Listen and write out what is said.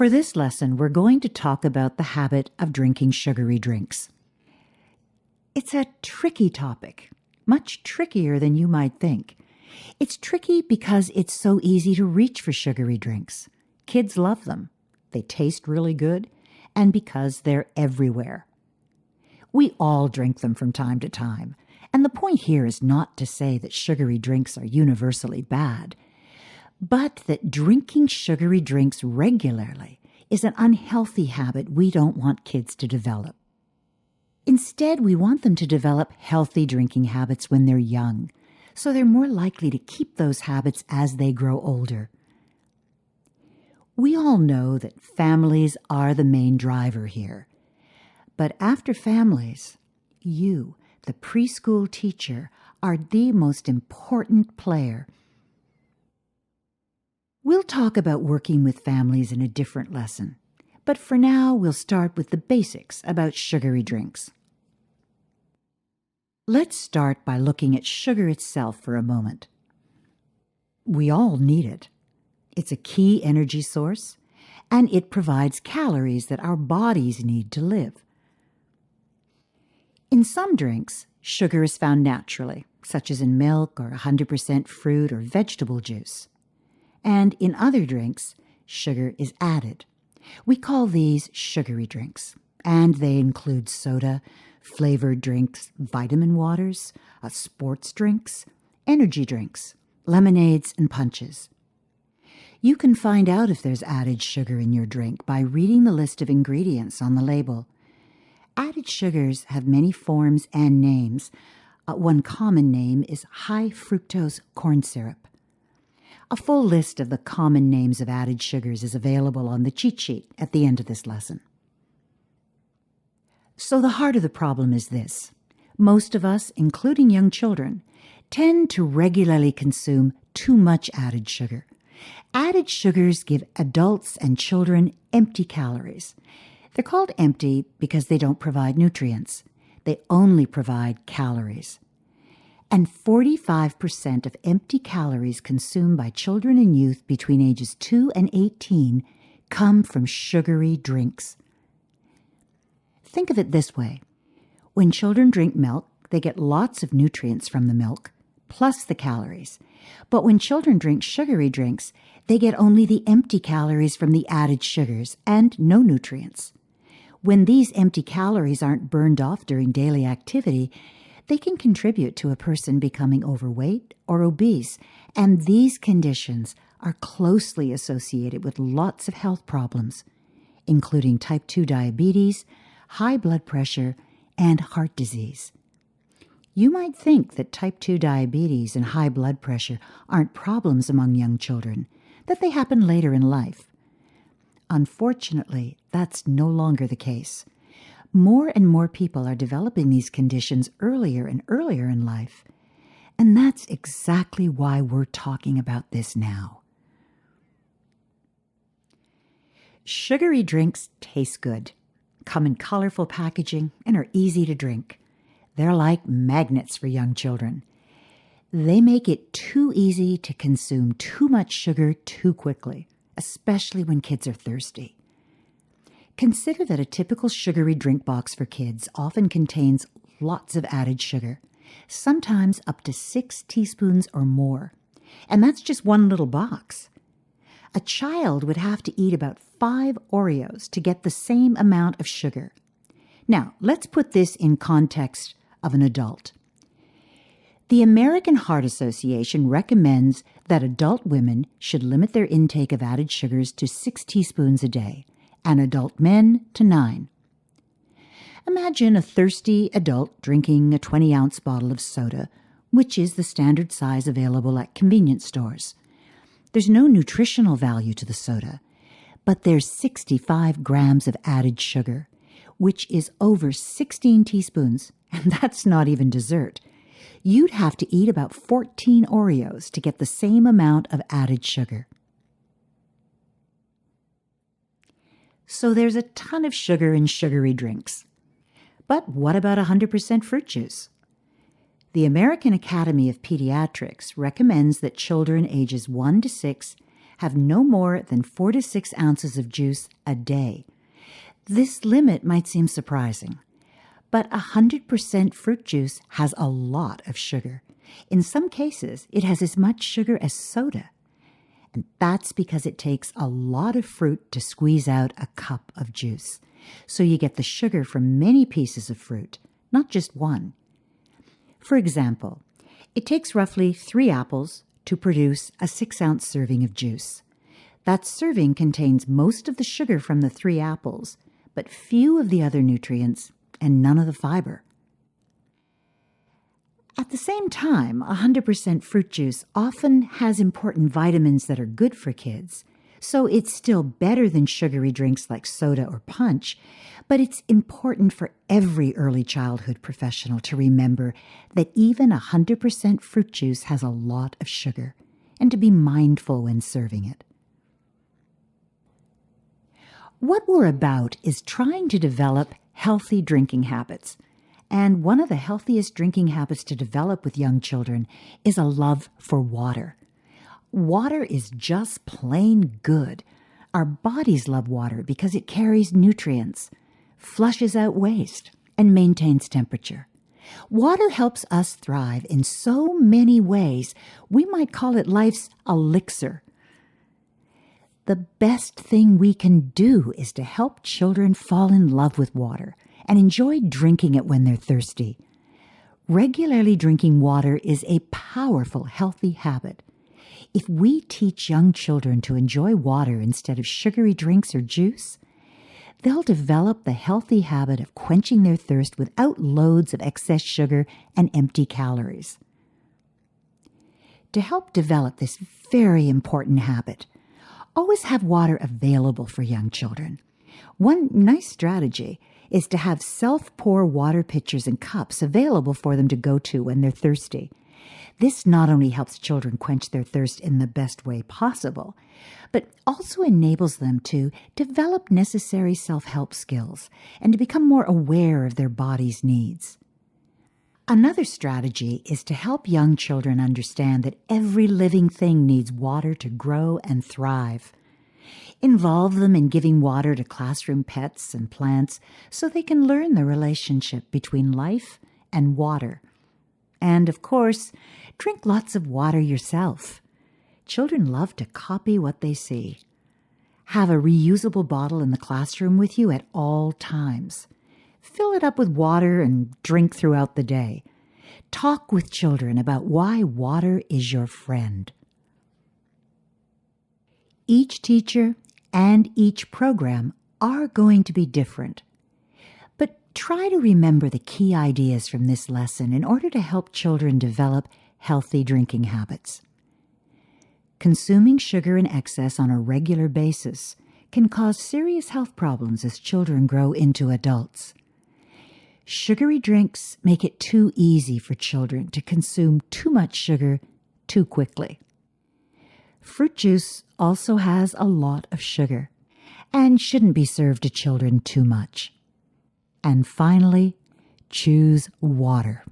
For this lesson, we're going to talk about the habit of drinking sugary drinks. It's a tricky topic, much trickier than you might think. It's tricky because it's so easy to reach for sugary drinks. Kids love them. They taste really good, and because they're everywhere. We all drink them from time to time, and the point here is not to say that sugary drinks are universally bad, but that drinking sugary drinks regularly is an unhealthy habit we don't want kids to develop. Instead, we want them to develop healthy drinking habits when they're young, so they're more likely to keep those habits as they grow older. We all know that families are the main driver here. But after families, you, the preschool teacher, are the most important player. We'll talk about working with families in a different lesson, but for now we'll start with the basics about sugary drinks. Let's start by looking at sugar itself for a moment. We all need it. It's a key energy source, and it provides calories that our bodies need to live. In some drinks, sugar is found naturally, such as in milk or 100% fruit or vegetable juice. And in other drinks, sugar is added. We call these sugary drinks, and they include soda, flavored drinks, vitamin waters, sports drinks, energy drinks, lemonades, and punches. You can find out if there's added sugar in your drink by reading the list of ingredients on the label. Added sugars have many forms and names. One common name is high fructose corn syrup. A full list of the common names of added sugars is available on the cheat sheet at the end of this lesson. So the heart of the problem is this. Most of us, including young children, tend to regularly consume too much added sugar. Added sugars give adults and children empty calories. They're called empty because they don't provide nutrients. They only provide calories. And 45% of empty calories consumed by children and youth between ages 2 and 18 come from sugary drinks. Think of it this way. When children drink milk, they get lots of nutrients from the milk, plus the calories. But when children drink sugary drinks, they get only the empty calories from the added sugars and no nutrients. When these empty calories aren't burned off during daily activity, they can contribute to a person becoming overweight or obese, and these conditions are closely associated with lots of health problems, including type 2 diabetes, high blood pressure, and heart disease. You might think that type 2 diabetes and high blood pressure aren't problems among young children, that they happen later in life. Unfortunately, that's no longer the case. More and more people are developing these conditions earlier and earlier in life. And that's exactly why we're talking about this now. Sugary drinks taste good, come in colorful packaging, and are easy to drink. They're like magnets for young children. They make it too easy to consume too much sugar too quickly, especially when kids are thirsty. Consider that a typical sugary drink box for kids often contains lots of added sugar, sometimes up to 6 teaspoons or more. And that's just one little box. A child would have to eat about 5 Oreos to get the same amount of sugar. Now, let's put this in context of an adult. The American Heart Association recommends that adult women should limit their intake of added sugars to 6 teaspoons a day, and adult men to 9. Imagine a thirsty adult drinking a 20-ounce bottle of soda, which is the standard size available at convenience stores. There's no nutritional value to the soda, but there's 65 grams of added sugar, which is over 16 teaspoons, and that's not even dessert. You'd have to eat about 14 Oreos to get the same amount of added sugar. So there's a ton of sugar in sugary drinks. But what about 100% fruit juice? The American Academy of Pediatrics recommends that children ages 1 to 6 have no more than 4 to 6 ounces of juice a day. This limit might seem surprising, but 100% fruit juice has a lot of sugar. In some cases, it has as much sugar as soda. And that's because it takes a lot of fruit to squeeze out a cup of juice. So you get the sugar from many pieces of fruit, not just one. For example, it takes roughly 3 apples to produce a 6-ounce serving of juice. That serving contains most of the sugar from the 3 apples, but few of the other nutrients and none of the fiber. At the same time, 100% fruit juice often has important vitamins that are good for kids, so it's still better than sugary drinks like soda or punch, but it's important for every early childhood professional to remember that even 100% fruit juice has a lot of sugar, and to be mindful when serving it. What we're about is trying to develop healthy drinking habits. And one of the healthiest drinking habits to develop with young children is a love for water. Water is just plain good. Our bodies love water because it carries nutrients, flushes out waste, and maintains temperature. Water helps us thrive in so many ways, we might call it life's elixir. The best thing we can do is to help children fall in love with water and enjoy drinking it when they're thirsty. Regularly drinking water is a powerful, healthy habit. If we teach young children to enjoy water instead of sugary drinks or juice, they'll develop the healthy habit of quenching their thirst without loads of excess sugar and empty calories. To help develop this very important habit, always have water available for young children. One nice strategy is to have self-pour water pitchers and cups available for them to go to when they're thirsty. This not only helps children quench their thirst in the best way possible, but also enables them to develop necessary self-help skills and to become more aware of their body's needs. Another strategy is to help young children understand that every living thing needs water to grow and thrive. Involve them in giving water to classroom pets and plants so they can learn the relationship between life and water. And, of course, drink lots of water yourself. Children love to copy what they see. Have a reusable bottle in the classroom with you at all times. Fill it up with water and drink throughout the day. Talk with children about why water is your friend. Each teacher and each program are going to be different. But try to remember the key ideas from this lesson in order to help children develop healthy drinking habits. Consuming sugar in excess on a regular basis can cause serious health problems as children grow into adults. Sugary drinks make it too easy for children to consume too much sugar too quickly. Fruit juice also has a lot of sugar and shouldn't be served to children too much. And finally, choose water.